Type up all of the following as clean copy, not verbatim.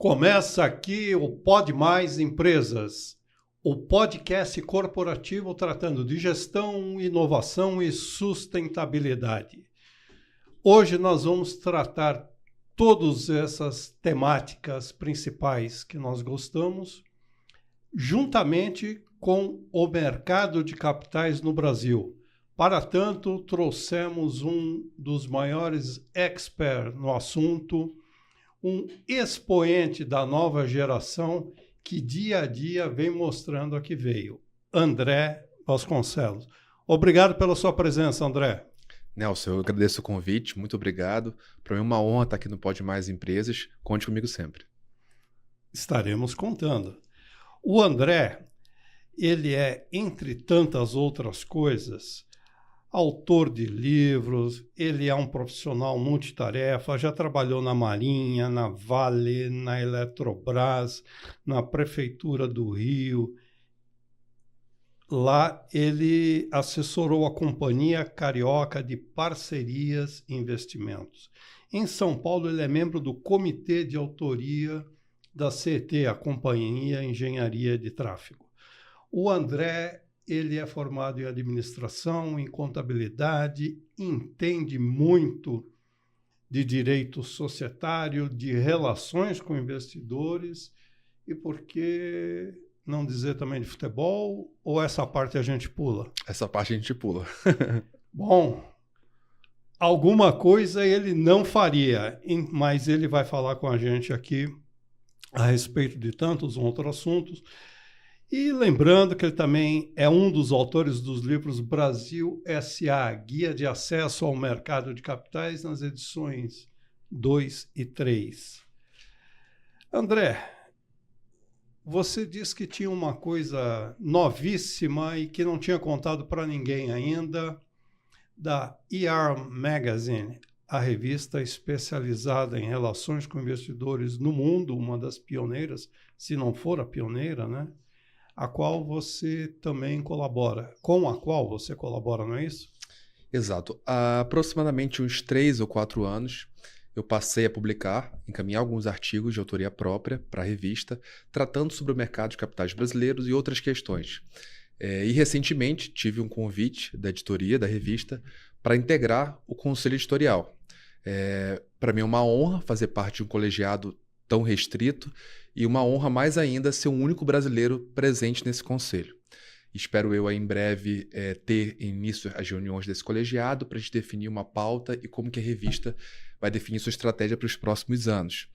Começa aqui o Pod Mais Empresas, o podcast corporativo tratando de gestão, inovação e sustentabilidade. Hoje nós vamos tratar todas essas temáticas principais que nós gostamos, juntamente com o mercado de capitais no Brasil. Para tanto, trouxemos um dos maiores experts no assunto, um expoente da nova geração que dia a dia vem mostrando a que veio, André Vasconcelos. Obrigado pela sua presença, André. Nelson, eu agradeço o convite, muito obrigado. Para mim é uma honra estar aqui no Pod Mais Empresas. Conte comigo sempre. Estaremos contando. O André, ele é, entre tantas outras coisas, autor de livros, ele é um profissional multitarefa, já trabalhou na Marinha, na Vale, na Eletrobras, na Prefeitura do Rio. Lá ele assessorou a Companhia Carioca de Parcerias e Investimentos. Em São Paulo, ele é membro do Comitê de Autoria da CET, a Companhia Engenharia de Tráfego. O André, ele é formado em administração, em contabilidade, entende muito de direito societário, de relações com investidores e por que não dizer também de futebol, ou essa parte a gente pula? Essa parte a gente pula. Bom, alguma coisa ele não faria, mas ele vai falar com a gente aqui a respeito de tantos outros assuntos. E lembrando que ele também é um dos autores dos livros Brasil S.A., Guia de Acesso ao Mercado de Capitais, nas edições 2 e 3. André, você disse que tinha uma coisa novíssima e que não tinha contado para ninguém ainda, da ER Magazine, a revista especializada em relações com investidores no mundo, uma das pioneiras, se não for a pioneira, né? A qual você também colabora, com a qual você colabora, não é isso? Exato. Há aproximadamente uns 3 ou 4 anos, eu passei a publicar, encaminhar alguns artigos de autoria própria para a revista, tratando sobre o mercado de capitais brasileiros e outras questões. E recentemente tive um convite da editoria da revista para integrar o conselho editorial. Para mim é uma honra fazer parte de um colegiado tão restrito e uma honra mais ainda ser o único brasileiro presente nesse conselho. Espero eu aí em breve ter início as reuniões desse colegiado para a gente definir uma pauta e como que a revista vai definir sua estratégia para os próximos anos.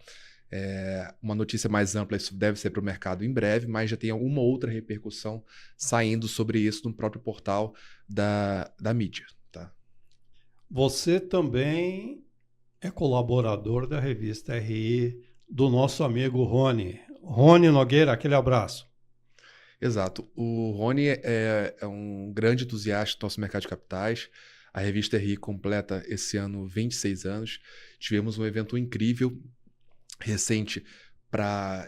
Uma notícia mais ampla, isso deve ser para o mercado em breve, mas já tem alguma outra repercussão saindo sobre isso no próprio portal da mídia. Tá? Você também é colaborador da revista RI, do nosso amigo Rony. Rony Nogueira, aquele abraço. Exato. O Rony é um grande entusiasta do nosso mercado de capitais. A revista RI completa esse ano 26 anos. Tivemos um evento incrível, recente, para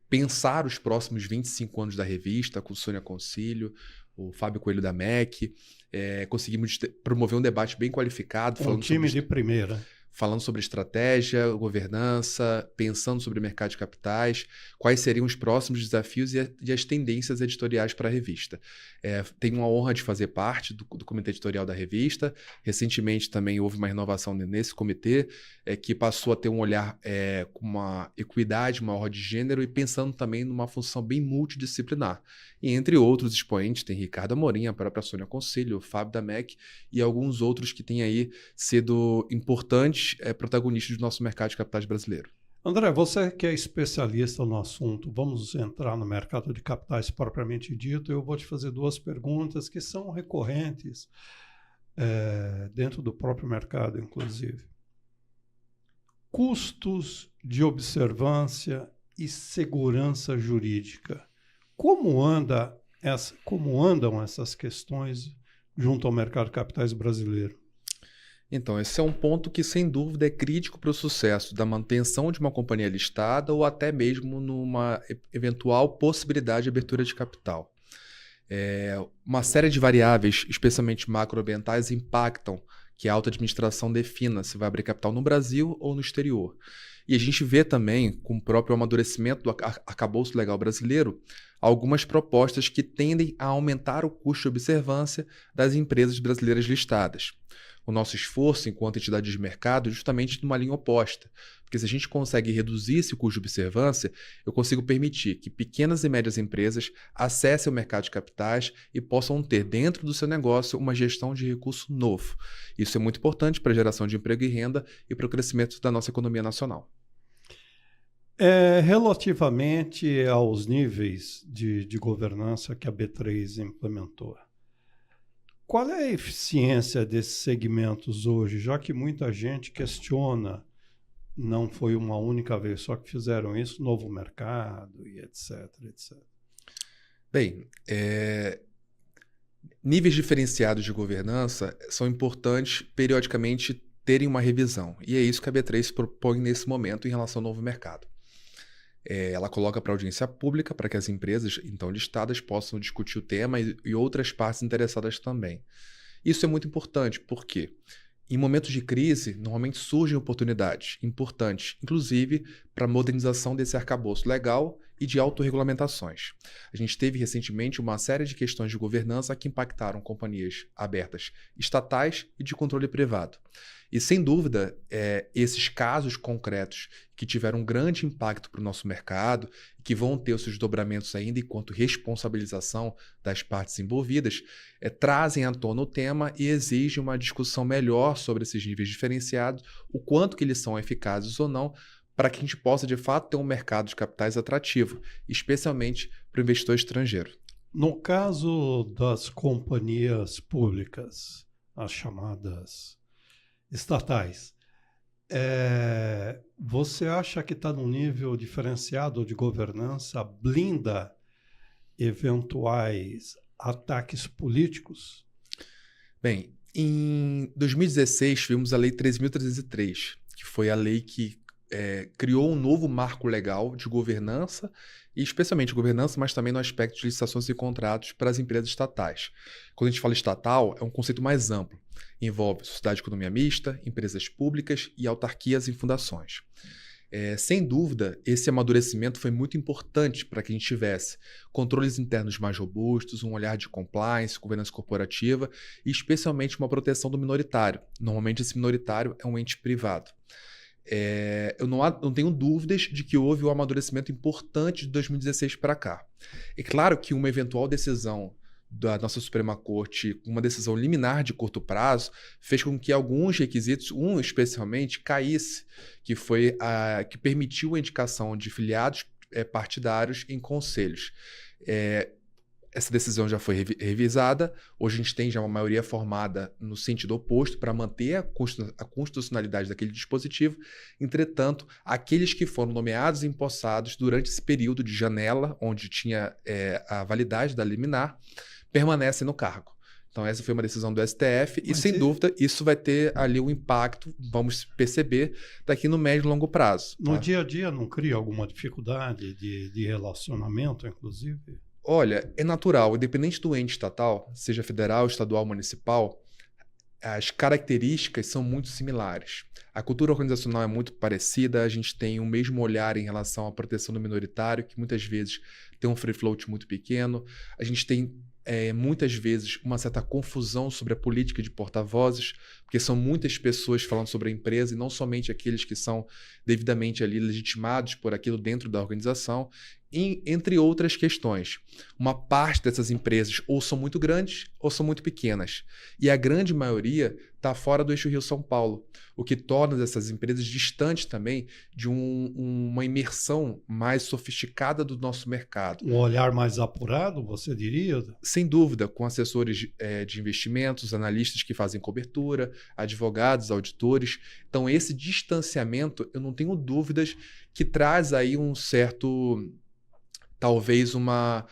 pensar os próximos 25 anos da revista, com Sônia Concílio, o Fábio Coelho da MEC. Conseguimos promover um debate bem qualificado. Um time de primeira. Falando sobre estratégia, governança, pensando sobre o mercado de capitais, quais seriam os próximos desafios e as tendências editoriais para a revista. Tenho uma honra de fazer parte do comitê editorial da revista. Recentemente também houve uma renovação nesse comitê, que passou a ter um olhar com uma equidade, uma ordem de gênero e pensando também numa função bem multidisciplinar. E entre outros expoentes, tem Ricardo Amorim, a própria Sônia Concílio, o Fábio da MEC e alguns outros que têm aí sido importantes protagonistas do nosso mercado de capitais brasileiro. André, você que é especialista no assunto, vamos entrar no mercado de capitais propriamente dito. Eu vou te fazer 2 perguntas que são recorrentes dentro do próprio mercado, inclusive. Custos de observância e segurança jurídica. Como andam essas questões junto ao mercado de capitais brasileiro? Então, esse é um ponto que, sem dúvida, é crítico para o sucesso da manutenção de uma companhia listada ou até mesmo numa eventual possibilidade de abertura de capital. Uma série de variáveis, especialmente macroambientais, impactam que a alta administração defina se vai abrir capital no Brasil ou no exterior. E a gente vê também, com o próprio amadurecimento do arcabouço legal brasileiro, algumas propostas que tendem a aumentar o custo de observância das empresas brasileiras listadas. O nosso esforço enquanto entidade de mercado é justamente numa linha oposta. Porque se a gente consegue reduzir esse custo de observância, eu consigo permitir que pequenas e médias empresas acessem o mercado de capitais e possam ter dentro do seu negócio uma gestão de recurso novo. Isso é muito importante para a geração de emprego e renda e para o crescimento da nossa economia nacional. Relativamente aos níveis de governança que a B3 implementou, qual é a eficiência desses segmentos hoje, já que muita gente questiona, não foi uma única vez só que fizeram isso, novo mercado e etc, etc. Bem, níveis diferenciados de governança são importantes periodicamente terem uma revisão. E é isso que a B3 propõe nesse momento em relação ao novo mercado. Ela coloca para audiência pública para que as empresas, então listadas, possam discutir o tema e outras partes interessadas também. Isso é muito importante, porque em momentos de crise, normalmente surgem oportunidades importantes, inclusive para a modernização desse arcabouço legal e de autorregulamentações. A gente teve recentemente uma série de questões de governança que impactaram companhias abertas estatais e de controle privado. E, sem dúvida, esses casos concretos que tiveram um grande impacto para o nosso mercado e que vão ter os seus desdobramentos ainda enquanto responsabilização das partes envolvidas, trazem à tona o tema e exigem uma discussão melhor sobre esses níveis diferenciados, o quanto que eles são eficazes ou não, para que a gente possa, de fato, ter um mercado de capitais atrativo, especialmente para o investidor estrangeiro. No caso das companhias públicas, as chamadas estatais, você acha que está num nível diferenciado de governança, blinda eventuais ataques políticos? Bem, em 2016 tivemos a Lei 13.303, que foi a lei que criou um novo marco legal de governança, e especialmente governança, mas também no aspecto de licitações e contratos para as empresas estatais. Quando a gente fala estatal, é um conceito mais amplo. Envolve sociedade de economia mista, empresas públicas e autarquias e fundações. Sem dúvida, esse amadurecimento foi muito importante para que a gente tivesse controles internos mais robustos, um olhar de compliance, governança corporativa e especialmente uma proteção do minoritário. Normalmente esse minoritário é um ente privado. Eu não tenho dúvidas de que houve um amadurecimento importante de 2016 para cá. É claro que uma eventual decisão da nossa Suprema Corte, uma decisão liminar de curto prazo, fez com que alguns requisitos, um especialmente, caísse, que foi que permitiu a indicação de filiados partidários em conselhos. Essa decisão já foi revisada, hoje a gente tem já uma maioria formada no sentido oposto para manter a constitucionalidade daquele dispositivo. Entretanto, aqueles que foram nomeados e empossados durante esse período de janela, onde tinha a validade da liminar, permanecem no cargo. Então essa foi uma decisão do STF e, sem dúvida, isso vai ter ali um impacto, vamos perceber, daqui no médio e longo prazo. No dia a dia não cria alguma dificuldade de relacionamento, inclusive? Olha, é natural, independente do ente estatal, seja federal, estadual, municipal, as características são muito similares. A cultura organizacional é muito parecida, a gente tem o mesmo olhar em relação à proteção do minoritário, que muitas vezes tem um free float muito pequeno, a gente tem muitas vezes uma certa confusão sobre a política de porta-vozes, porque são muitas pessoas falando sobre a empresa e não somente aqueles que são devidamente ali legitimados por aquilo dentro da organização, entre outras questões. Uma parte dessas empresas ou são muito grandes ou são muito pequenas, e a grande maioria está fora do eixo Rio-São Paulo, o que torna essas empresas distantes também de uma imersão mais sofisticada do nosso mercado. Um olhar mais apurado, você diria? Sem dúvida, com assessores de investimentos, analistas que fazem cobertura, advogados, auditores. Então, esse distanciamento, eu não tenho dúvidas que traz aí um certo, talvez uma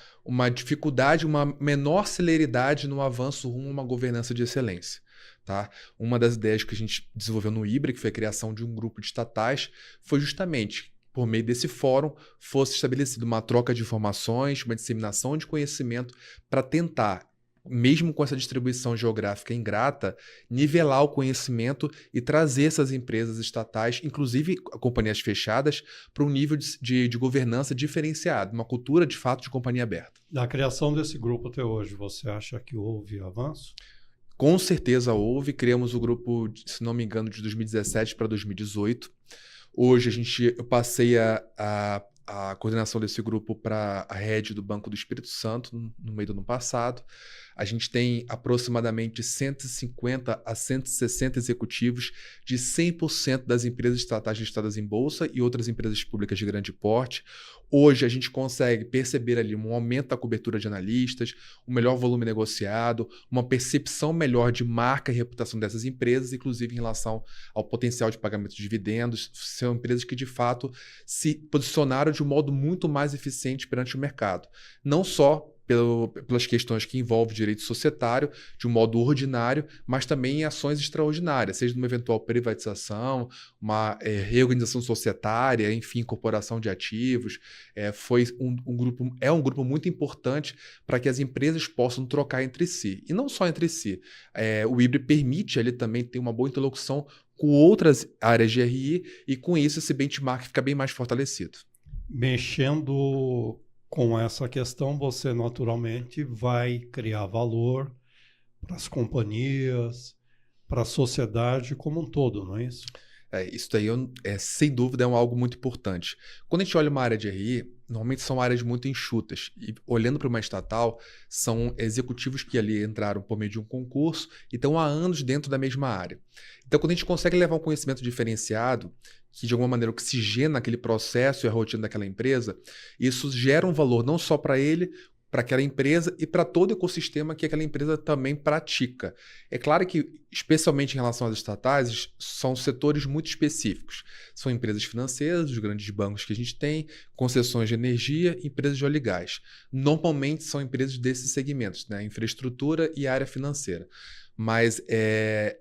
dificuldade, uma menor celeridade no avanço rumo a uma governança de excelência. Tá? Uma das ideias que a gente desenvolveu no IBRE, que foi a criação de um grupo de estatais, foi justamente por meio desse fórum, fosse estabelecida uma troca de informações, uma disseminação de conhecimento para tentar mesmo com essa distribuição geográfica ingrata, nivelar o conhecimento e trazer essas empresas estatais, inclusive companhias fechadas, para um nível de governança diferenciado, uma cultura de fato de companhia aberta. Da criação desse grupo até hoje, você acha que houve avanço? Com certeza houve. Criamos o grupo, se não me engano, de 2017 para 2018. Hoje eu passei a coordenação desse grupo para a rede do Banco do Espírito Santo no meio do ano passado. A gente tem aproximadamente 150 a 160 executivos de 100% das empresas estatais listadas em bolsa e outras empresas públicas de grande porte. Hoje a gente consegue perceber ali um aumento da cobertura de analistas, um melhor volume negociado, uma percepção melhor de marca e reputação dessas empresas, inclusive em relação ao potencial de pagamento de dividendos. São empresas que, de fato, se posicionaram de um modo muito mais eficiente perante o mercado. Não só pelas questões que envolvem direito societário, de um modo ordinário, mas também em ações extraordinárias, seja numa eventual privatização, uma reorganização societária, enfim, incorporação de ativos. Foi um grupo muito importante para que as empresas possam trocar entre si. E não só entre si. O IBRE permite ali também ter uma boa interlocução com outras áreas de RI e, com isso, esse benchmark fica bem mais fortalecido. Mexendo com essa questão, você naturalmente vai criar valor para as companhias, para a sociedade como um todo, não é isso? Isso daí, sem dúvida, é algo muito importante. Quando a gente olha uma área de RI, normalmente são áreas muito enxutas. E olhando para uma estatal, são executivos que ali entraram por meio de um concurso e estão há anos dentro da mesma área. Então, quando a gente consegue levar um conhecimento diferenciado, que de alguma maneira oxigena aquele processo e a rotina daquela empresa, isso gera um valor não só para ele, para aquela empresa e para todo o ecossistema que aquela empresa também pratica. É claro que, especialmente em relação às estatais, são setores muito específicos. São empresas financeiras, os grandes bancos que a gente tem, concessões de energia, empresas de óleo e gás. Normalmente são empresas desses segmentos, né? Infraestrutura e área financeira. Mas,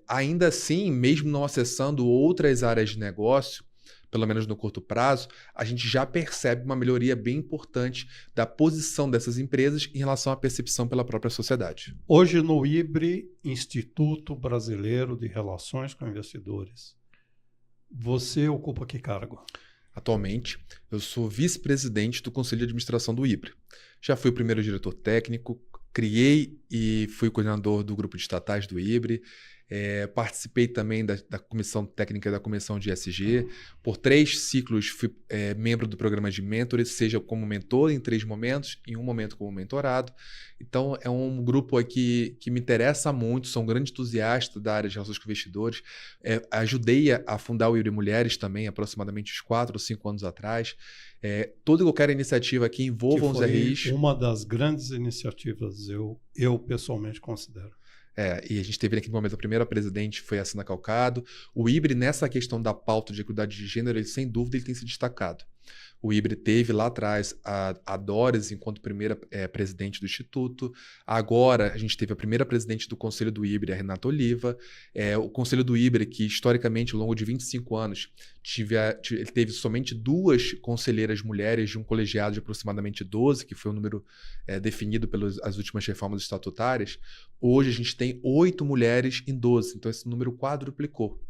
ainda assim, mesmo não acessando outras áreas de negócio, pelo menos no curto prazo, a gente já percebe uma melhoria bem importante da posição dessas empresas em relação à percepção pela própria sociedade. Hoje no IBRE, Instituto Brasileiro de Relações com Investidores, você ocupa que cargo? Atualmente, eu sou vice-presidente do Conselho de Administração do IBRE. Já fui o primeiro diretor técnico, criei e fui coordenador do grupo de estatais do IBRE. Participei também da comissão técnica da comissão de ESG. Por 3 ciclos fui membro do programa de mentores, seja como mentor em 3 momentos, em um momento como mentorado. Então é um grupo aqui que me interessa muito, sou um grande entusiasta da área de relações com investidores. Ajudei a fundar o IBRE Mulheres também, aproximadamente uns 4 ou 5 anos atrás. Toda e qualquer iniciativa que envolva os RIs. Uma das grandes iniciativas, eu pessoalmente considero. E a gente teve naquele momento a primeira presidente, foi a Sina Calcado. O IBRE, nessa questão da pauta de equidade de gênero, ele, sem dúvida, ele tem se destacado. O IBRE teve lá atrás a Doris enquanto primeira presidente do Instituto. Agora, a gente teve a primeira presidente do Conselho do IBRE, a Renata Oliva. O Conselho do IBRE, que historicamente, ao longo de 25 anos, ele teve somente 2 conselheiras mulheres de um colegiado de aproximadamente 12, que foi o número definido pelas últimas reformas estatutárias. Hoje, a gente tem 8 mulheres em 12, então esse número quadruplicou.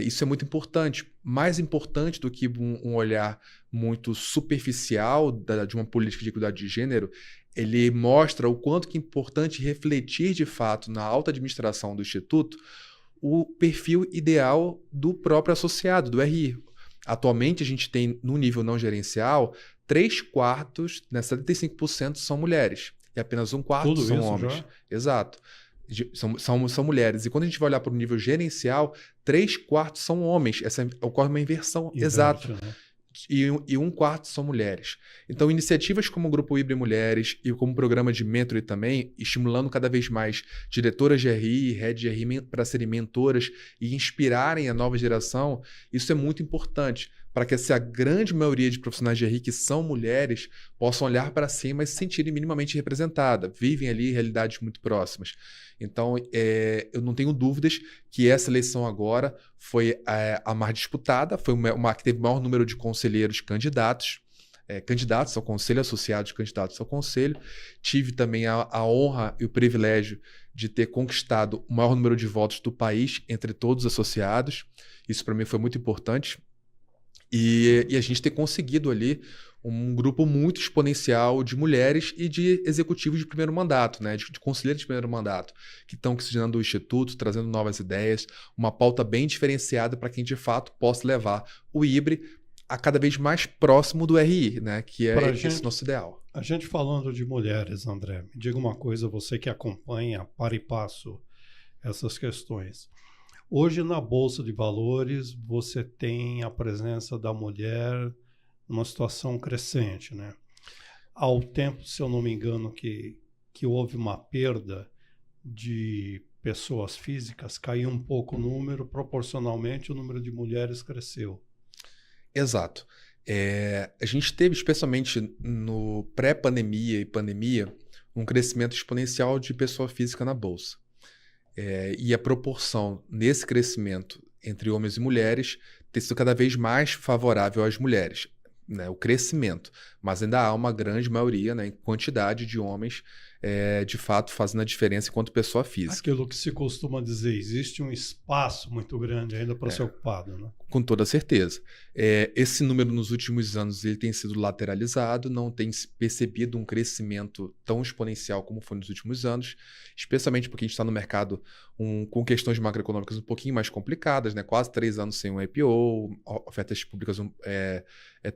Isso é muito importante, mais importante do que um olhar muito superficial de uma política de equidade de gênero. Ele mostra o quanto que é importante refletir de fato na alta administração do Instituto o perfil ideal do próprio associado, do RI. Atualmente a gente tem no nível não gerencial 3/4, 75% são mulheres e apenas 1/4 são homens. Já? Exato. São mulheres. E quando a gente vai olhar para o nível gerencial, 3/4 são homens. Ocorre uma inversão. Exato. Né? E 1/4 são mulheres. Então, iniciativas como o Grupo IBRE Mulheres e como o programa de mentoring também, estimulando cada vez mais diretoras de RI, head de RI para serem mentoras e inspirarem a nova geração, isso é muito importante para que essa grande maioria de profissionais de RI que são mulheres possam olhar para cima e se sentirem minimamente representadas, vivem ali realidades muito próximas. Então, eu não tenho dúvidas que essa eleição agora foi a mais disputada, foi uma que teve o maior número de conselheiros candidatos. candidatos ao conselho, associados candidatos ao conselho. Tive também a honra e o privilégio de ter conquistado o maior número de votos do país entre todos os associados. Isso para mim foi muito importante. E a gente ter conseguido ali um grupo muito exponencial de mulheres e de executivos de primeiro mandato, né? de conselheiros de primeiro mandato, que estão oxigenando o Instituto, trazendo novas ideias, uma pauta bem diferenciada para quem de fato possa levar o IBRE a cada vez mais próximo do RI, né? Que é esse nosso ideal. A gente falando de mulheres, André, me diga uma coisa, você que acompanha para e passo essas questões. Hoje, na Bolsa de Valores, você tem a presença da mulher numa situação crescente, né? Ao tempo, se eu não me engano, que houve uma perda de pessoas físicas, caiu um pouco o número, proporcionalmente o número de mulheres cresceu. Exato. A gente teve, especialmente no pré-pandemia e pandemia, um crescimento exponencial de pessoa física na Bolsa. E a proporção nesse crescimento entre homens e mulheres tem sido cada vez mais favorável às mulheres, né? O crescimento. Mas ainda há uma grande maioria, né, em quantidade de homens de fato fazendo a diferença enquanto pessoa física. Aquilo que se costuma dizer, existe um espaço muito grande ainda para ser ocupado, né? Com toda certeza. Esse número nos últimos anos ele tem sido lateralizado, não tem se percebido um crescimento tão exponencial como foi nos últimos anos, especialmente porque a gente está no mercado com questões macroeconômicas um pouquinho mais complicadas, né? Quase 3 anos sem um IPO, ofertas públicas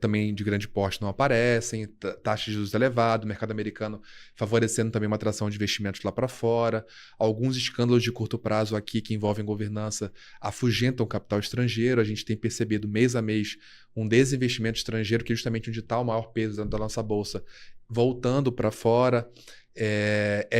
também de grande porte não aparecem, taxas de juros elevadas, mercado americano favorecendo também uma atração de investimentos lá para fora, alguns escândalos de curto prazo aqui que envolvem governança afugentam o capital estrangeiro, a gente tem percebido mês a mês um desinvestimento estrangeiro, que é justamente onde está o maior peso da nossa bolsa, voltando para fora.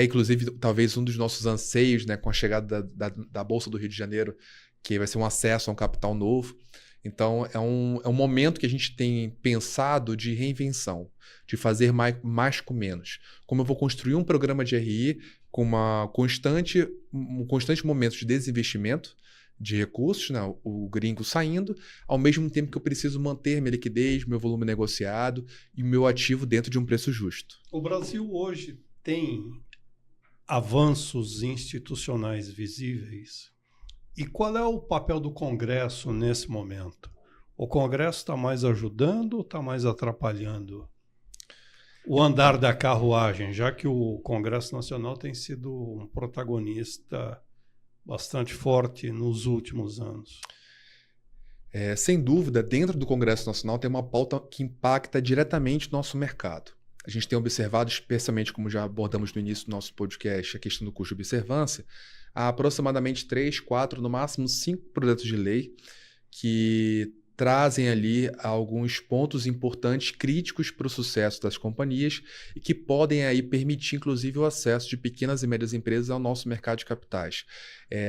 Inclusive, talvez um dos nossos anseios, né, com a chegada da Bolsa do Rio de Janeiro, que vai ser um acesso a um capital novo. Então, é um momento que a gente tem pensado de reinvenção, de fazer mais com menos. Como eu vou construir um programa de RI com um constante momento de desinvestimento de recursos, né, o gringo saindo, ao mesmo tempo que eu preciso manter minha liquidez, meu volume negociado e o meu ativo dentro de um preço justo. O Brasil hoje tem avanços institucionais visíveis. E qual é o papel do Congresso nesse momento? O Congresso está mais ajudando ou está mais atrapalhando o andar da carruagem, já que o Congresso Nacional tem sido um protagonista bastante forte nos últimos anos? Sem dúvida, dentro do Congresso Nacional tem uma pauta que impacta diretamente o nosso mercado. A gente tem observado, especialmente como já abordamos no início do nosso podcast, a questão do custo de observância, há aproximadamente 3, 4, no máximo 5 projetos de lei que trazem ali alguns pontos importantes, críticos para o sucesso das companhias e que podem aí permitir, inclusive, o acesso de pequenas e médias empresas ao nosso mercado de capitais.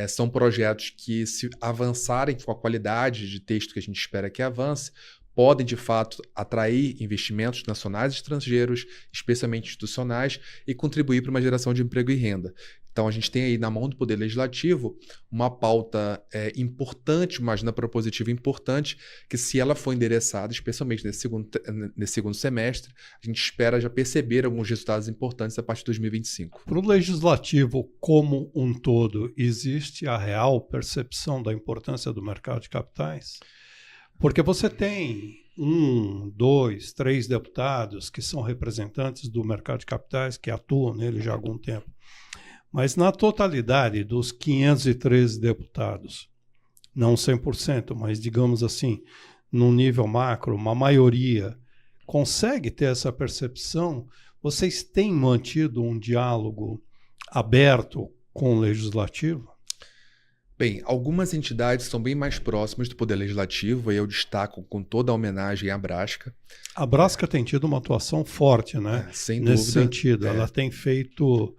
São projetos que, se avançarem com a qualidade de texto que a gente espera que avance, podem, de fato, atrair investimentos nacionais e estrangeiros, especialmente institucionais, e contribuir para uma geração de emprego e renda. Então, a gente tem aí na mão do Poder Legislativo uma pauta importante, uma agenda propositiva importante, que se ela for endereçada, especialmente nesse segundo semestre, a gente espera já perceber alguns resultados importantes a partir de 2025. Para o Legislativo como um todo, existe a real percepção da importância do mercado de capitais? Porque você tem 1, 2, 3 deputados que são representantes do mercado de capitais, que atuam nele já há algum tempo. Mas na totalidade dos 513 deputados, não 100%, mas digamos assim, no nível macro, uma maioria consegue ter essa percepção? Vocês têm mantido um diálogo aberto com o Legislativo? Bem, algumas entidades são bem mais próximas do Poder Legislativo, e eu destaco com toda a homenagem à Brasca. A Brasca tem tido uma atuação forte, né? Sem nesse dúvida. Sentido. Ela tem feito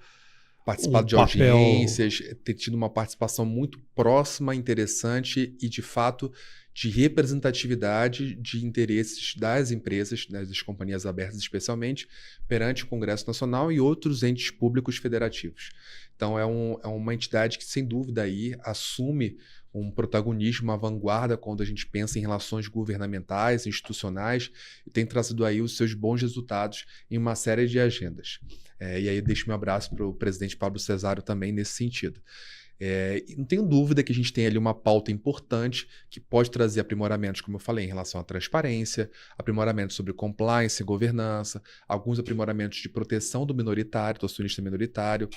participado de audiências, ter tido uma participação muito próxima, interessante e, de fato, de representatividade de interesses das empresas, né, das companhias abertas especialmente, perante o Congresso Nacional e outros entes públicos federativos. Então, é uma entidade que, sem dúvida, aí, assume um protagonismo, uma vanguarda quando a gente pensa em relações governamentais, institucionais, e tem trazido aí os seus bons resultados em uma série de agendas. E aí eu deixo meu abraço para o presidente Pablo Cesário também nesse sentido. Não tenho dúvida que a gente tem ali uma pauta importante que pode trazer aprimoramentos, como eu falei, em relação à transparência, aprimoramentos sobre compliance e governança, alguns aprimoramentos de proteção do minoritário, do acionista minoritário,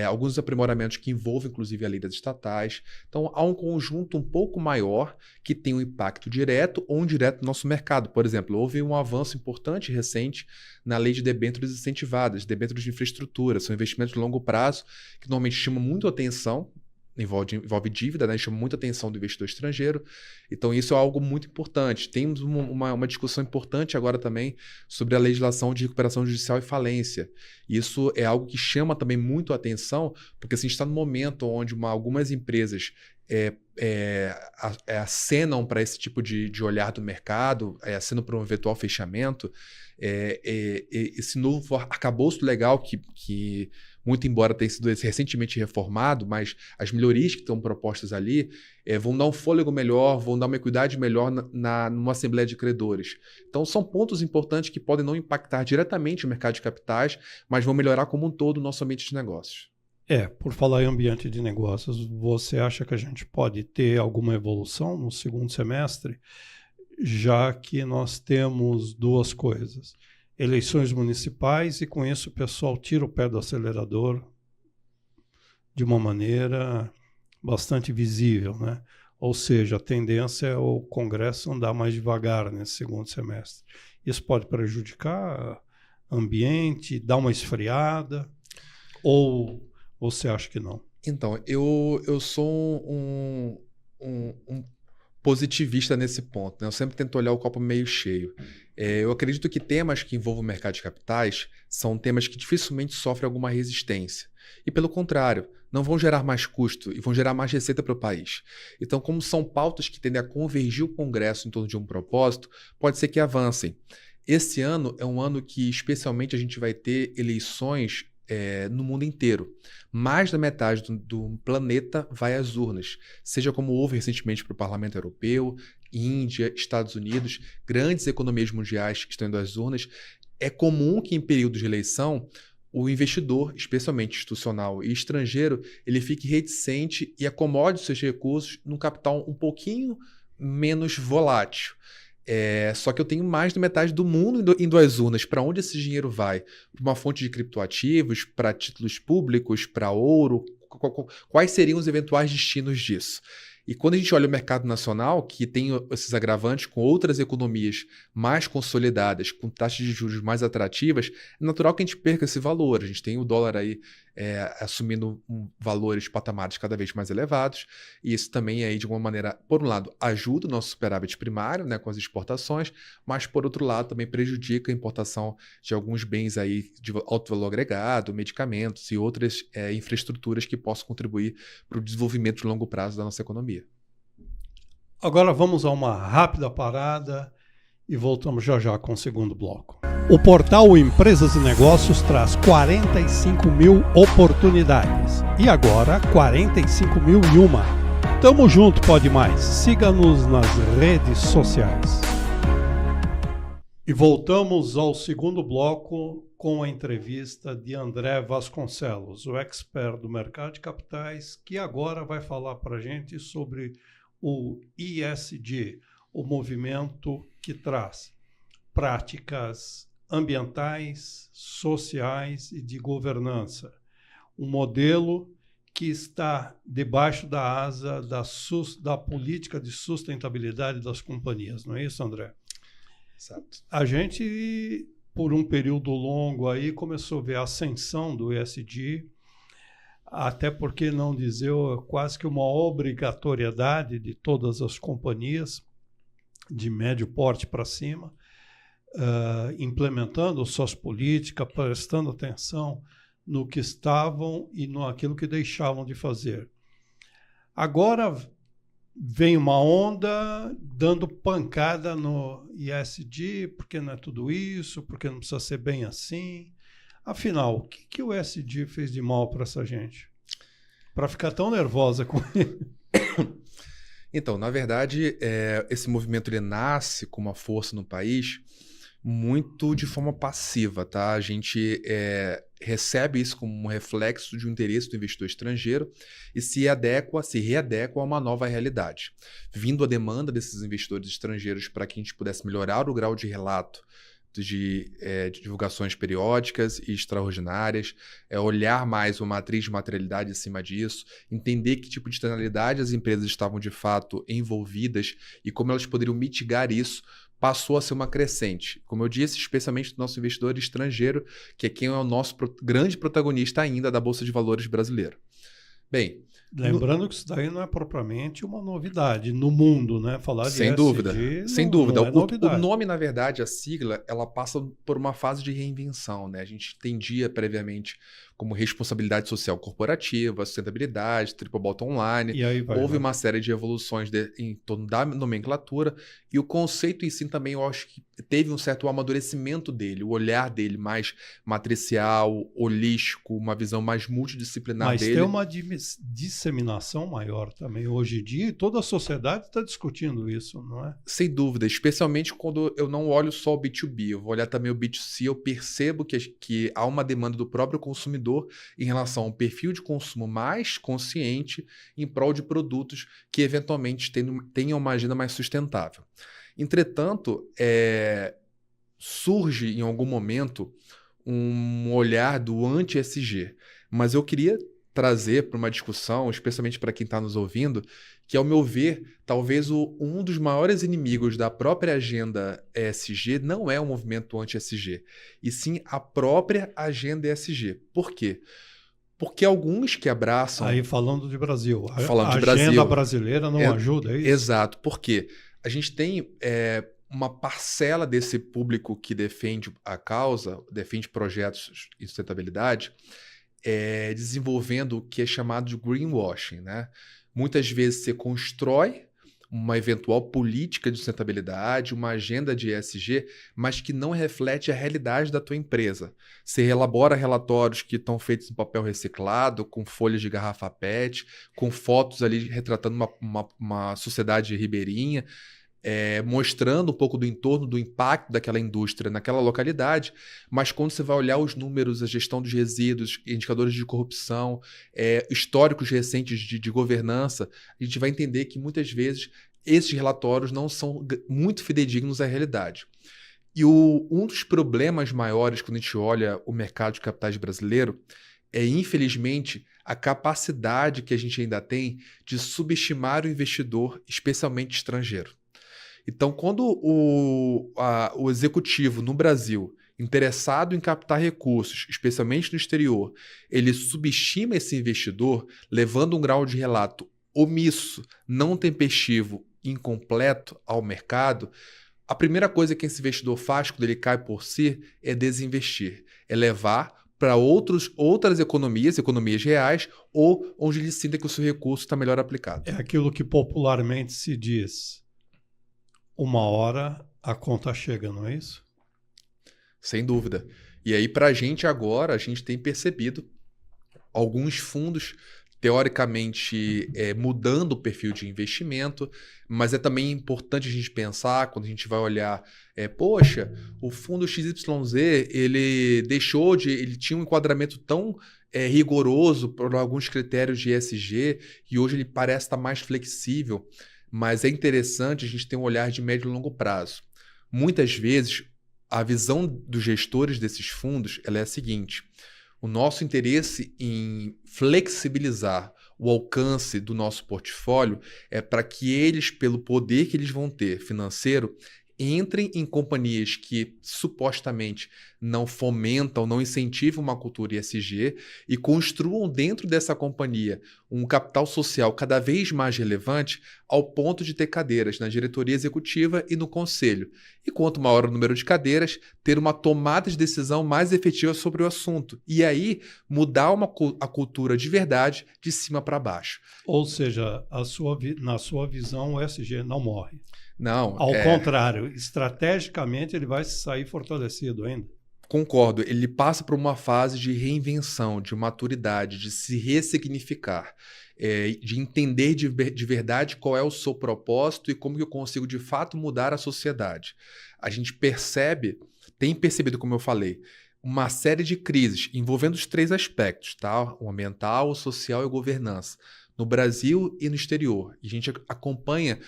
alguns aprimoramentos que envolvem, inclusive, a lei das estatais. Então, há um conjunto um pouco maior que tem um impacto direto ou indireto no nosso mercado. Por exemplo, houve um avanço importante e recente na lei de debêntures incentivadas, debêntures de infraestrutura, são investimentos de longo prazo que normalmente chamam muito atenção, envolve dívida, né? Chama muita atenção do investidor estrangeiro. Então, isso é algo muito importante. Temos uma discussão importante agora também sobre a legislação de recuperação judicial e falência. Isso é algo que chama também muito a atenção, porque assim, a gente está no momento onde algumas empresas acenam para esse tipo de olhar do mercado, acenam para um eventual fechamento. Esse novo arcabouço legal que muito embora tenha sido recentemente reformado, mas as melhorias que estão propostas ali vão dar um fôlego melhor, vão dar uma equidade melhor numa assembleia de credores. Então, são pontos importantes que podem não impactar diretamente o mercado de capitais, mas vão melhorar como um todo o nosso ambiente de negócios. Por falar em ambiente de negócios, você acha que a gente pode ter alguma evolução no segundo semestre, já que nós temos duas coisas: eleições municipais, e com isso o pessoal tira o pé do acelerador de uma maneira bastante visível, né? Ou seja, a tendência é o Congresso andar mais devagar nesse segundo semestre. Isso pode prejudicar o ambiente, dar uma esfriada, ou você acha que não? Então, eu sou um positivista nesse ponto, né? Eu sempre tento olhar o copo meio cheio. Eu acredito que temas que envolvem o mercado de capitais são temas que dificilmente sofrem alguma resistência. E, pelo contrário, não vão gerar mais custo e vão gerar mais receita para o país. Então, como são pautas que tendem a convergir o Congresso em torno de um propósito, pode ser que avancem. Esse ano é um ano que, especialmente, a gente vai ter eleições no mundo inteiro. Mais da metade do planeta vai às urnas, seja como houve recentemente para o Parlamento Europeu, Índia, Estados Unidos, grandes economias mundiais que estão indo às urnas. É comum que em períodos de eleição o investidor, especialmente institucional e estrangeiro, ele fique reticente e acomode seus recursos num capital um pouquinho menos volátil. Só que eu tenho mais da metade do mundo indo às urnas. Para onde esse dinheiro vai? Para uma fonte de criptoativos, para títulos públicos, para ouro? Quais seriam os eventuais destinos disso? E quando a gente olha o mercado nacional, que tem esses agravantes com outras economias mais consolidadas, com taxas de juros mais atrativas, é natural que a gente perca esse valor. A gente tem o dólar aí assumindo valores, patamares cada vez mais elevados, e isso também aí, de alguma maneira, por um lado, ajuda o nosso superávit primário, né, com as exportações, mas por outro lado também prejudica a importação de alguns bens aí de alto valor agregado, medicamentos e outras infraestruturas que possam contribuir para o desenvolvimento de longo prazo da nossa economia. Agora vamos a uma rápida parada e voltamos já já com o segundo bloco. O portal Empresas e Negócios traz 45 mil oportunidades. E agora, 45.001. Tamo junto, pode mais. Siga-nos nas redes sociais. E voltamos ao segundo bloco com a entrevista de André Vasconcelos, o expert do mercado de capitais, que agora vai falar para a gente sobre o ESG, o movimento que traz práticas ambientais, sociais e de governança. Um modelo que está debaixo da asa da política de sustentabilidade das companhias, não é isso, André? Exato. A gente, por um período longo aí, começou a ver a ascensão do ESG, até porque não dizer quase que uma obrigatoriedade de todas as companhias de médio porte para cima, implementando suas políticas, prestando atenção no que estavam e naquilo que deixavam de fazer. Agora vem uma onda dando pancada no ESG, porque não é tudo isso, porque não precisa ser bem assim. Afinal, o que o ESG fez de mal para essa gente? Para ficar tão nervosa com ele? Então, na verdade, esse movimento ele nasce com uma força no país muito de forma passiva, tá? A gente recebe isso como um reflexo de um interesse do investidor estrangeiro e se readequa a uma nova realidade. Vindo a demanda desses investidores estrangeiros para que a gente pudesse melhorar o grau de relato de divulgações periódicas e extraordinárias, olhar mais uma matriz de materialidade em cima disso, entender que tipo de externalidade as empresas estavam de fato envolvidas e como elas poderiam mitigar isso, passou a ser uma crescente. Como eu disse, especialmente do nosso investidor estrangeiro, que é quem é o nosso grande protagonista ainda da Bolsa de Valores brasileira. Bem, lembrando que isso daí não é propriamente uma novidade no mundo, né? Falar de sem dúvida, ESG sem dúvida. Não é novidade. O nome, na verdade, a sigla, ela passa por uma fase de reinvenção, né? A gente entendia previamente como responsabilidade social corporativa, sustentabilidade, triple bottom line. E aí Houve uma série de evoluções em torno da nomenclatura e o conceito em si também, eu acho que teve um certo amadurecimento dele, o olhar dele mais matricial, holístico, uma visão mais multidisciplinar dele. Mas tem uma disseminação maior também hoje em dia e toda a sociedade está discutindo isso, não é? Sem dúvida, especialmente quando eu não olho só o B2B, eu vou olhar também o B2C, eu percebo que há uma demanda do próprio consumidor em relação a um perfil de consumo mais consciente em prol de produtos que eventualmente tenham uma agenda mais sustentável. Entretanto, surge em algum momento um olhar do anti-ESG, mas eu queria trazer para uma discussão, especialmente para quem está nos ouvindo, que, ao meu ver, talvez um dos maiores inimigos da própria agenda ESG não é o movimento anti-ESG, e sim a própria agenda ESG. Por quê? Porque alguns que abraçam... Aí falando de Brasil. Falando de a agenda Brasil, brasileira não ajuda, é isso? Exato, porque a gente tem uma parcela desse público que defende a causa, defende projetos de sustentabilidade, desenvolvendo o que é chamado de greenwashing, né? Muitas vezes você constrói uma eventual política de sustentabilidade, uma agenda de ESG, mas que não reflete a realidade da tua empresa. Você elabora relatórios que estão feitos em papel reciclado, com folhas de garrafa PET, com fotos ali retratando uma sociedade ribeirinha, mostrando um pouco do entorno, do impacto daquela indústria naquela localidade, mas quando você vai olhar os números, a gestão dos resíduos, indicadores de corrupção, históricos recentes de governança, a gente vai entender que muitas vezes esses relatórios não são muito fidedignos à realidade. E um dos problemas maiores quando a gente olha o mercado de capitais brasileiro é, infelizmente, a capacidade que a gente ainda tem de subestimar o investidor, especialmente estrangeiro. Então, quando o executivo no Brasil, interessado em captar recursos, especialmente no exterior, ele subestima esse investidor, levando um grau de relato omisso, não tempestivo, incompleto ao mercado, a primeira coisa que esse investidor faz quando ele cai por si é desinvestir, é levar para outras economias reais, ou onde ele sinta que o seu recurso está melhor aplicado. É aquilo que popularmente se diz: uma hora a conta chega, não é isso? Sem dúvida. E aí, para a gente agora, a gente tem percebido alguns fundos, teoricamente, mudando o perfil de investimento, mas é também importante a gente pensar, quando a gente vai olhar, poxa, o fundo XYZ, ele tinha um enquadramento tão rigoroso por alguns critérios de ESG, e hoje ele parece estar mais flexível, mas é interessante a gente ter um olhar de médio e longo prazo. Muitas vezes, a visão dos gestores desses fundos ela é a seguinte: o nosso interesse em flexibilizar o alcance do nosso portfólio é para que eles, pelo poder que eles vão ter financeiro, entrem em companhias que supostamente não fomentam, não incentivam uma cultura ESG e construam dentro dessa companhia um capital social cada vez mais relevante ao ponto de ter cadeiras na diretoria executiva e no conselho. E quanto maior o número de cadeiras, ter uma tomada de decisão mais efetiva sobre o assunto. E aí mudar a cultura de verdade de cima para baixo. Ou seja, na sua visão, o ESG não morre. Não. Ao contrário, estrategicamente ele vai sair fortalecido ainda. Concordo, ele passa por uma fase de reinvenção, de maturidade, de se ressignificar, de entender de verdade qual é o seu propósito e como que eu consigo de fato mudar a sociedade. A gente tem percebido, como eu falei, uma série de crises envolvendo os três aspectos, tá? O ambiental, o social e a governança, no Brasil e no exterior. E a gente acompanha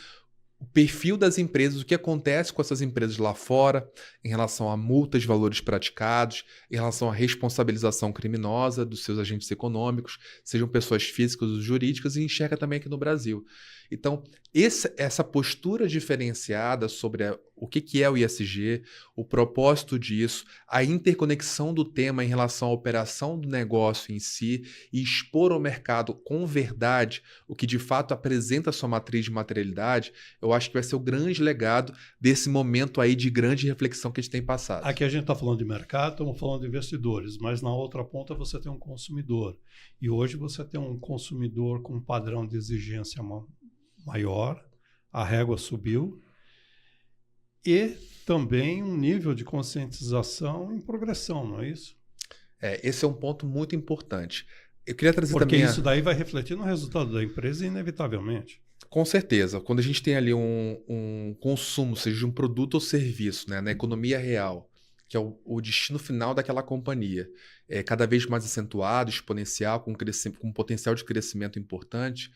o perfil das empresas, o que acontece com essas empresas lá fora, em relação a multas de valores praticados, em relação à responsabilização criminosa dos seus agentes econômicos, sejam pessoas físicas ou jurídicas, e enxerga também aqui no Brasil. Então, essa postura diferenciada sobre o que é o ISG, o propósito disso, a interconexão do tema em relação à operação do negócio em si e expor ao mercado com verdade o que de fato apresenta a sua matriz de materialidade, eu acho que vai ser o grande legado desse momento aí de grande reflexão que a gente tem passado. Aqui a gente está falando de mercado, estamos falando de investidores, mas na outra ponta você tem um consumidor. E hoje você tem um consumidor com um padrão de exigência maior, a régua subiu, e também um nível de conscientização em progressão, não é isso? Esse é um ponto muito importante. Eu queria trazer Porque também isso daí vai refletir no resultado da empresa inevitavelmente. Com certeza. Quando a gente tem ali um consumo, seja de um produto ou serviço, né, na economia real, que é o destino final daquela companhia, é cada vez mais acentuado, exponencial, com um potencial de crescimento importante,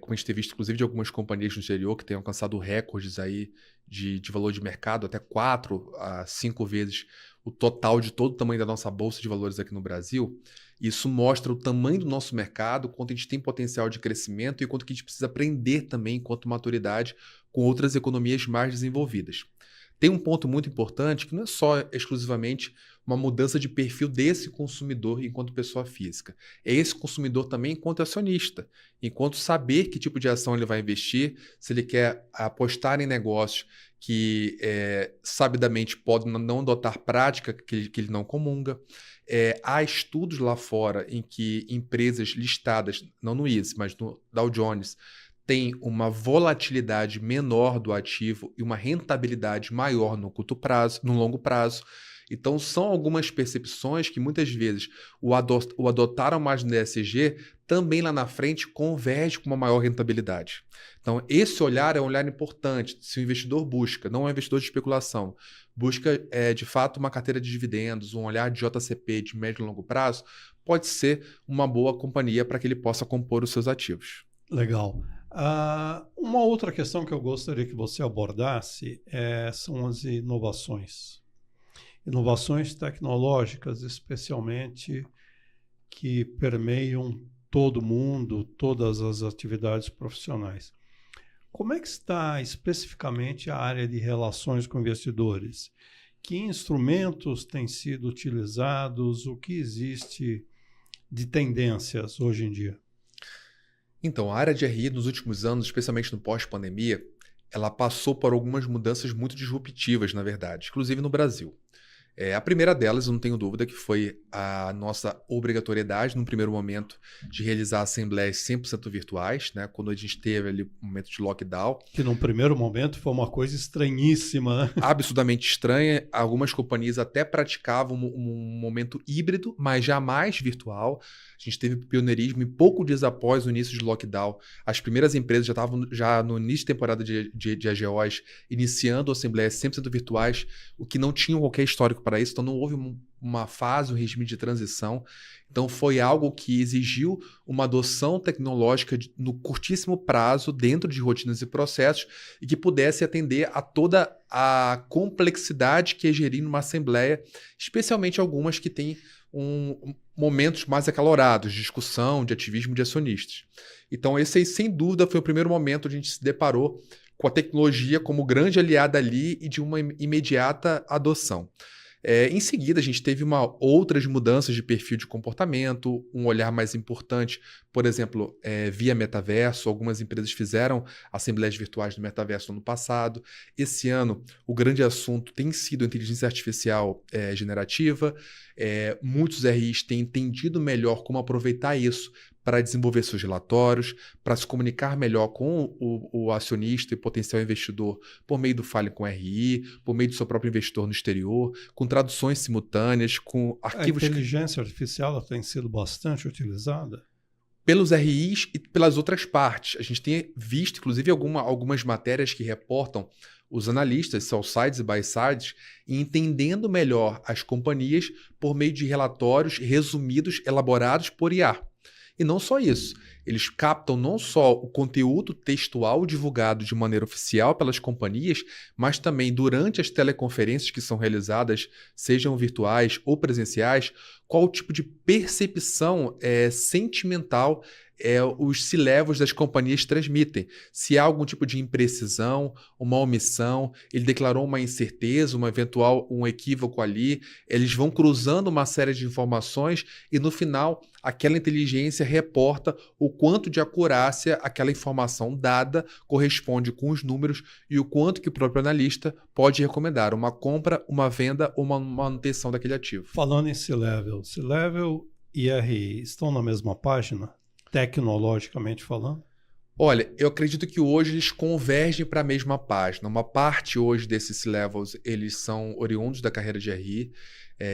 como a gente tem visto, inclusive, de algumas companhias no exterior que têm alcançado recordes aí de valor de mercado, até 4 a 5 vezes o total de todo o tamanho da nossa bolsa de valores aqui no Brasil. Isso mostra o tamanho do nosso mercado, quanto a gente tem potencial de crescimento e quanto que a gente precisa aprender também, enquanto maturidade, com outras economias mais desenvolvidas. Tem um ponto muito importante que não é só exclusivamente uma mudança de perfil desse consumidor enquanto pessoa física. É esse consumidor também enquanto acionista, enquanto saber que tipo de ação ele vai investir, se ele quer apostar em negócios que sabidamente podem não adotar prática que ele não comunga. Há estudos lá fora em que empresas listadas, não no ISE, mas no Dow Jones, têm uma volatilidade menor do ativo e uma rentabilidade maior no curto prazo, no longo prazo. Então, são algumas percepções que muitas vezes o adotaram mais no ESG também lá na frente converge com uma maior rentabilidade. Então, esse olhar é um olhar importante. Se o investidor busca, não é um investidor de especulação, busca de fato uma carteira de dividendos, um olhar de JCP de médio e longo prazo, pode ser uma boa companhia para que ele possa compor os seus ativos. Legal. Uma outra questão que eu gostaria que você abordasse são as inovações. Inovações tecnológicas, especialmente, que permeiam todo mundo, todas as atividades profissionais. Como é que está especificamente a área de relações com investidores? Que instrumentos têm sido utilizados? O que existe de tendências hoje em dia? Então, a área de RI nos últimos anos, especialmente no pós-pandemia, ela passou por algumas mudanças muito disruptivas, na verdade, inclusive no Brasil. A primeira delas, eu não tenho dúvida, que foi a nossa obrigatoriedade, num primeiro momento, de realizar assembleias 100% virtuais, né? Quando a gente teve ali um momento de lockdown. Que num primeiro momento foi uma coisa estranhíssima, né? Absurdamente estranha. Algumas companhias até praticavam um momento híbrido, mas jamais virtual. A gente teve pioneirismo e pouco dias após o início de lockdown, as primeiras empresas já estavam no início de temporada de AGOs iniciando assembleias 100% virtuais, o que não tinha qualquer histórico para isso, então não houve uma fase, um regime de transição. Então foi algo que exigiu uma adoção tecnológica no curtíssimo prazo, dentro de rotinas e processos, e que pudesse atender a toda a complexidade que é gerir numa assembleia, especialmente algumas que têm momentos mais acalorados, de discussão, de ativismo de acionistas. Então esse aí, sem dúvida, foi o primeiro momento onde a gente se deparou com a tecnologia como grande aliada ali e de uma imediata adoção. Em seguida, a gente teve outras mudanças de perfil de comportamento, um olhar mais importante, por exemplo, via metaverso. Algumas empresas fizeram assembleias virtuais no metaverso no ano passado. Esse ano, o grande assunto tem sido a inteligência artificial generativa. Muitos RIs têm entendido melhor como aproveitar isso para desenvolver seus relatórios, para se comunicar melhor com o acionista e potencial investidor por meio do Fale com RI, por meio do seu próprio investidor no exterior, com traduções simultâneas, com arquivos... A inteligência artificial ela tem sido bastante utilizada? Pelos RIs e pelas outras partes. A gente tem visto, inclusive, algumas matérias que reportam os analistas, sell-sides e buy-sides, entendendo melhor as companhias por meio de relatórios resumidos, elaborados por IA. E não só isso, eles captam não só o conteúdo textual divulgado de maneira oficial pelas companhias, mas também durante as teleconferências que são realizadas, sejam virtuais ou presenciais, qual o tipo de percepção sentimental os C-levels das companhias transmitem. Se há algum tipo de imprecisão, uma omissão, ele declarou uma incerteza, um equívoco ali, eles vão cruzando uma série de informações e no final aquela inteligência reporta o quanto de acurácia aquela informação dada corresponde com os números e o quanto que o próprio analista pode recomendar uma compra, uma venda ou uma manutenção daquele ativo. Falando em C-Level e RI estão na mesma página? Tecnologicamente falando? Olha, eu acredito que hoje eles convergem para a mesma página. Uma parte hoje desses C-Levels, eles são oriundos da carreira de RI.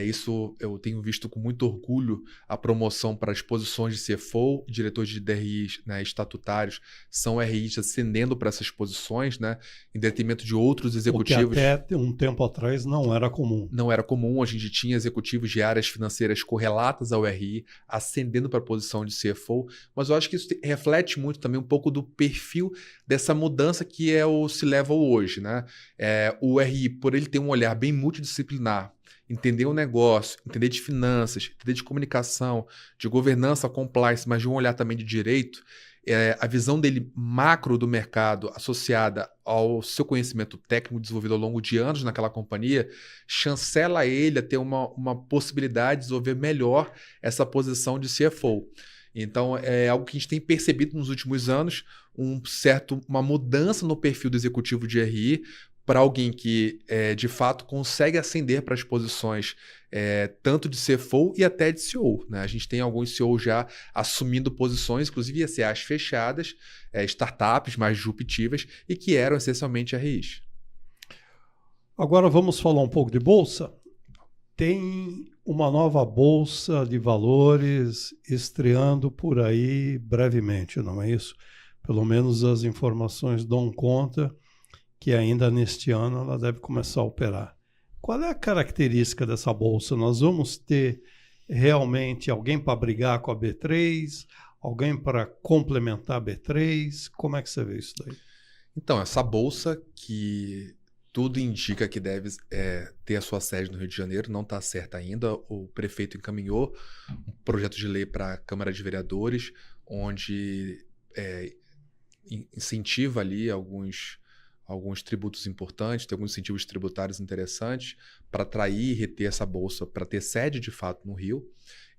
Isso eu tenho visto com muito orgulho a promoção para as posições de CFO, diretores de DRIs, né, estatutários, são RIs ascendendo para essas posições, né, em detrimento de outros executivos. O que até um tempo atrás não era comum. Não era comum, a gente tinha executivos de áreas financeiras correlatas ao RI, ascendendo para a posição de CFO, mas eu acho que isso reflete muito também um pouco do perfil dessa mudança que é o C-Level hoje, né? O RI, por ele ter um olhar bem multidisciplinar, entender o negócio, entender de finanças, entender de comunicação, de governança, compliance, mas de um olhar também de direito, a visão dele macro do mercado associada ao seu conhecimento técnico desenvolvido ao longo de anos naquela companhia, chancela ele a ter uma possibilidade de desenvolver melhor essa posição de CFO. Então, é algo que a gente tem percebido nos últimos anos, uma mudança no perfil do executivo de RI, para alguém que, de fato, consegue ascender para as posições tanto de CFO e até de CEO. Né? A gente tem alguns CEOs já assumindo posições, inclusive ICAs fechadas, startups mais disruptivas e que eram essencialmente RIs. Agora vamos falar um pouco de bolsa. Tem uma nova bolsa de valores estreando por aí brevemente, não é isso? Pelo menos as informações dão conta que ainda neste ano ela deve começar a operar. Qual é a característica dessa bolsa? Nós vamos ter realmente alguém para brigar com a B3, alguém para complementar a B3? Como é que você vê isso daí? Então, essa bolsa que tudo indica que deve ter a sua sede no Rio de Janeiro, não está certa ainda. O prefeito encaminhou um projeto de lei para a Câmara de Vereadores, onde incentiva ali alguns tributos importantes, tem alguns incentivos tributários interessantes para atrair e reter essa bolsa, para ter sede de fato no Rio.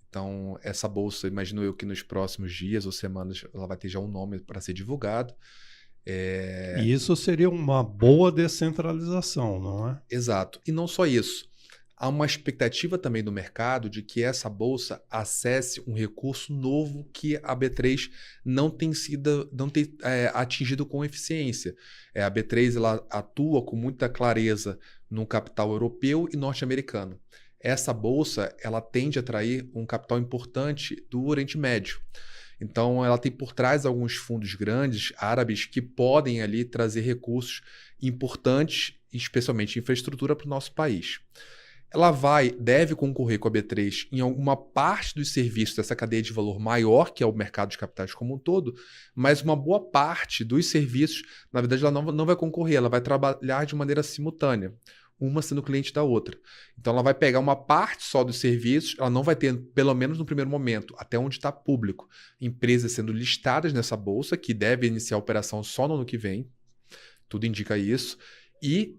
Então, essa bolsa, imagino eu que nos próximos dias ou semanas ela vai ter já um nome para ser divulgado. E isso seria uma boa descentralização, não é? Exato. E não só isso. Há uma expectativa também do mercado de que essa bolsa acesse um recurso novo que a B3 não tem atingido com eficiência. A B3 ela atua com muita clareza no capital europeu e norte-americano. Essa bolsa ela tende a atrair um capital importante do Oriente Médio. Então, ela tem por trás alguns fundos grandes, árabes, que podem ali trazer recursos importantes, especialmente infraestrutura para o nosso país. Ela deve concorrer com a B3 em alguma parte dos serviços dessa cadeia de valor maior, que é o mercado de capitais como um todo, mas uma boa parte dos serviços, na verdade, ela não vai concorrer, ela vai trabalhar de maneira simultânea, uma sendo cliente da outra. Então, ela vai pegar uma parte só dos serviços, ela não vai ter, pelo menos no primeiro momento, até onde está público, empresas sendo listadas nessa bolsa, que deve iniciar a operação só no ano que vem, tudo indica isso. E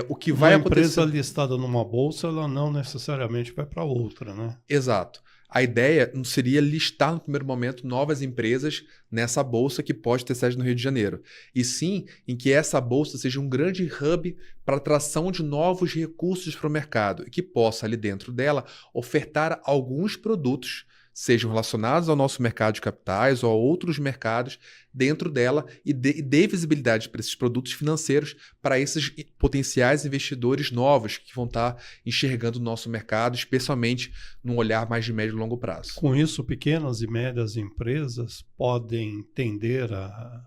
o que vai acontecer... Uma empresa listada numa bolsa, ela não necessariamente vai para outra, né? Exato. A ideia não seria listar no primeiro momento novas empresas nessa bolsa que pode ter sede no Rio de Janeiro. E sim em que essa bolsa seja um grande hub para atração de novos recursos para o mercado e que possa ali dentro dela ofertar alguns produtos, sejam relacionados ao nosso mercado de capitais ou a outros mercados dentro dela e dê visibilidade para esses produtos financeiros para esses potenciais investidores novos que vão estar enxergando o nosso mercado, especialmente num olhar mais de médio e longo prazo. Com isso, pequenas e médias empresas podem tender a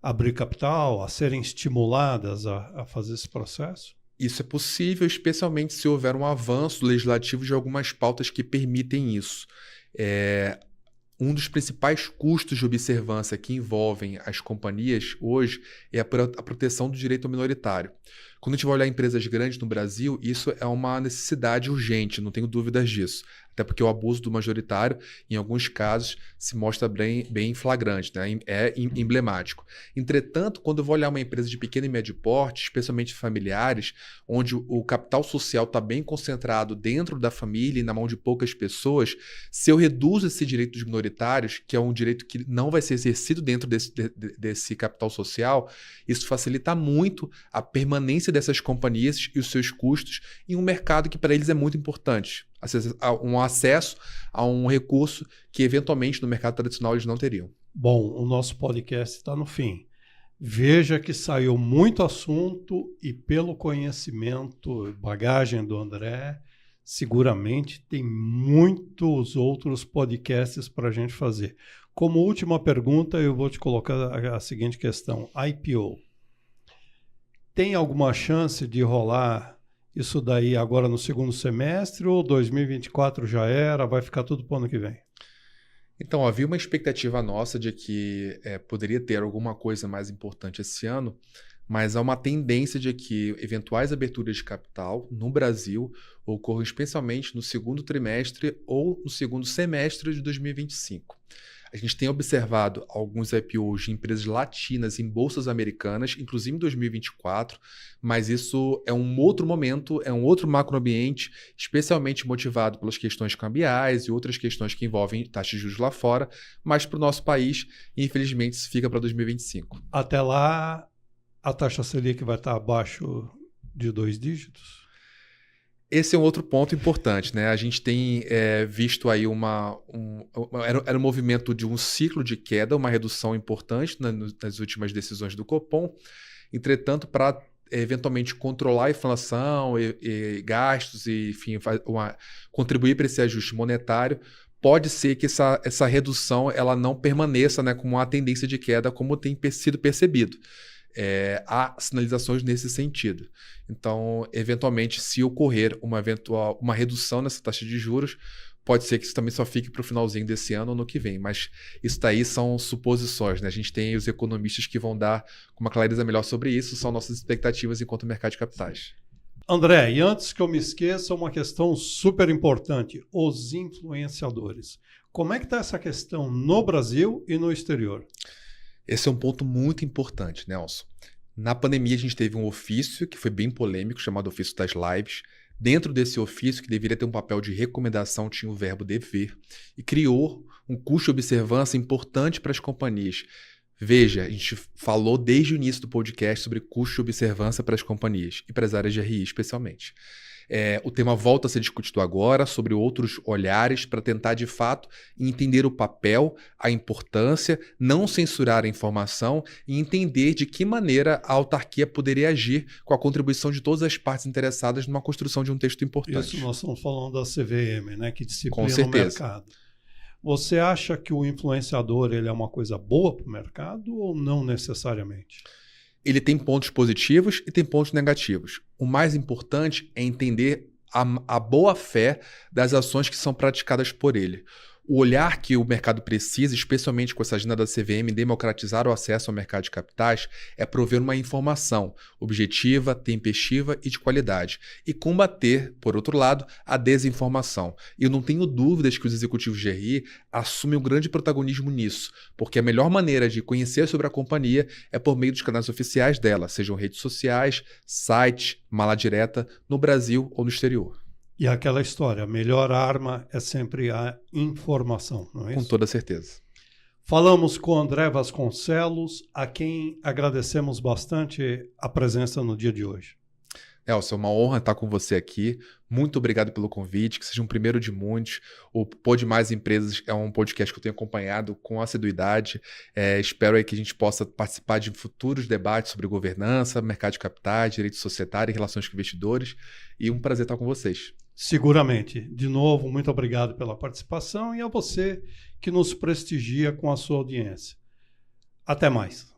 abrir capital, a serem estimuladas a fazer esse processo? Isso é possível, especialmente se houver um avanço legislativo de algumas pautas que permitem isso. Um dos principais custos de observância que envolvem as companhias hoje é a proteção do direito minoritário. Quando a gente vai olhar empresas grandes no Brasil, isso é uma necessidade urgente, não tenho dúvidas disso. Até porque o abuso do majoritário, em alguns casos, se mostra bem flagrante, né? É emblemático. Entretanto, quando eu vou olhar uma empresa de pequeno e médio porte, especialmente familiares, onde o capital social está bem concentrado dentro da família e na mão de poucas pessoas, se eu reduzo esse direito dos minoritários, que é um direito que não vai ser exercido dentro desse capital social, isso facilita muito a permanência dessas companhias e os seus custos em um mercado que para eles é muito importante. Um acesso a um recurso que eventualmente no mercado tradicional eles não teriam. Bom, o nosso podcast está no fim. Veja que saiu muito assunto e pelo conhecimento, bagagem do André, seguramente tem muitos outros podcasts para a gente fazer. Como última pergunta, eu vou te colocar a seguinte questão. IPO. Tem alguma chance de rolar isso daí agora no segundo semestre ou 2024 já era, vai ficar tudo para o ano que vem? Então, havia uma expectativa nossa de que poderia ter alguma coisa mais importante esse ano, mas há uma tendência de que eventuais aberturas de capital no Brasil ocorram especialmente no segundo trimestre ou no segundo semestre de 2025. A gente tem observado alguns IPOs de empresas latinas em bolsas americanas, inclusive em 2024, mas isso é um outro momento, é um outro macroambiente, especialmente motivado pelas questões cambiais e outras questões que envolvem taxas de juros lá fora, mas para o nosso país, infelizmente, isso fica para 2025. Até lá, a taxa Selic vai estar abaixo de 2 dígitos? Esse é um outro ponto importante, né? A gente tem visto aí era um movimento de um ciclo de queda, uma redução importante nas últimas decisões do Copom. Entretanto, para eventualmente controlar a inflação e gastos e, enfim, contribuir para esse ajuste monetário, pode ser que essa redução ela não permaneça, né, com uma tendência de queda como tem sido percebido. Há sinalizações nesse sentido. Então, eventualmente, se ocorrer uma redução nessa taxa de juros, pode ser que isso também só fique para o finalzinho desse ano ou no que vem. Mas isso daí são suposições, né? A gente tem os economistas que vão dar uma clareza melhor sobre isso, são nossas expectativas enquanto mercado de capitais. André, e antes que eu me esqueça, uma questão super importante, os influenciadores. Como é que está essa questão no Brasil e no exterior? Esse é um ponto muito importante, Nelson. Na pandemia, a gente teve um ofício que foi bem polêmico, chamado Ofício das Lives. Dentro desse ofício, que deveria ter um papel de recomendação, tinha o verbo dever, e criou um custo de observância importante para as companhias. Veja, a gente falou desde o início do podcast sobre custo de observância para as companhias e para as áreas de RI, especialmente. O tema volta a ser discutido agora sobre outros olhares para tentar, de fato, entender o papel, a importância, não censurar a informação e entender de que maneira a autarquia poderia agir com a contribuição de todas as partes interessadas numa construção de um texto importante. Isso nós estamos falando da CVM, né, que disciplina Com certeza. o mercado. Você acha que o influenciador ele é uma coisa boa para o mercado ou não necessariamente? Ele tem pontos positivos e tem pontos negativos. O mais importante é entender a boa-fé das ações que são praticadas por ele. O olhar que o mercado precisa, especialmente com essa agenda da CVM, democratizar o acesso ao mercado de capitais, é prover uma informação objetiva, tempestiva e de qualidade. E combater, por outro lado, a desinformação. E eu não tenho dúvidas que os executivos de RI assumem um grande protagonismo nisso, porque a melhor maneira de conhecer sobre a companhia é por meio dos canais oficiais dela, sejam redes sociais, site, mala direta, no Brasil ou no exterior. E aquela história, a melhor arma é sempre a informação, não é isso? Com toda certeza. Falamos com André Vasconcelos, a quem agradecemos bastante a presença no dia de hoje. Elcio, é uma honra estar com você aqui. Muito obrigado pelo convite, que seja um primeiro de muitos. O Pode Mais Empresas é um podcast que eu tenho acompanhado com assiduidade. Espero aí que a gente possa participar de futuros debates sobre governança, mercado de capitais, direito societário e relações com investidores. E um prazer estar com vocês. Seguramente. De novo, muito obrigado pela participação e a você que nos prestigia com a sua audiência. Até mais.